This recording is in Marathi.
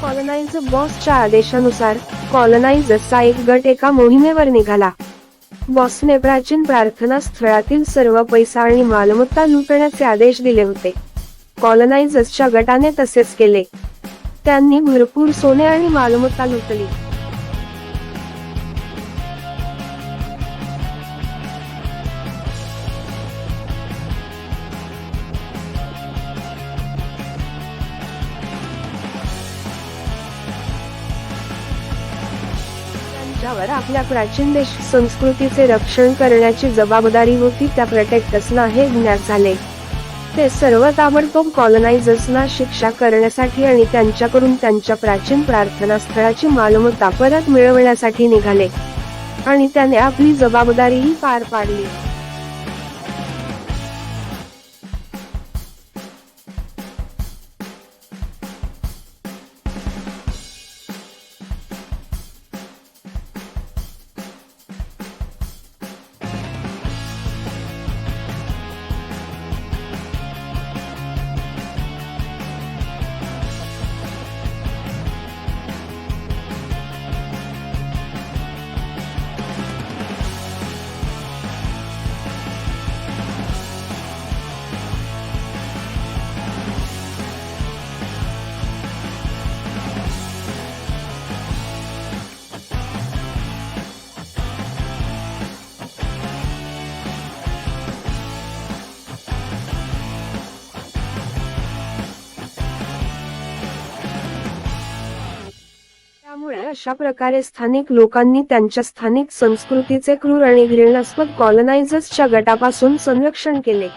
कॉलनाइज बॉसच्या आदेशानुसार कॉलनाइजर्सचा एक गट एका मोहिमेवर निघाला. बॉसने प्राचीन प्रार्थना स्थळातील सर्व पैसा आणि मालमत्ता लुटण्याचे आदेश दिले होते. कॉलनाइजर्सच्या गटाने तसेच केले. त्यांनी भरपूर सोने आणि मालमत्ता लुटली. ज्यावर आपल्या प्राचीन देश संस्कृतीचे रक्षण करण्याची जबाबदारी होती त्या प्रोटेक्टर्सना हे ज्ञात झाले. ते सर्व ताबडतोब कॉलनाइजर्सना शिक्षा करण्यासाठी आणि त्यांच्याकडून त्यांच्या प्राचीन प्रार्थनास्थळाची मालमत्ता परत मिळवण्यासाठी निघाले आणि त्याने आपली जबाबदारीही पार पाडली. त्यामुळे अशा प्रकारे स्थानिक लोकांनी त्यांच्या स्थानिक संस्कृतीचे क्रूर आणि घृणास्पद कॉलनाइजर्सच्या गटापासून संरक्षण केले.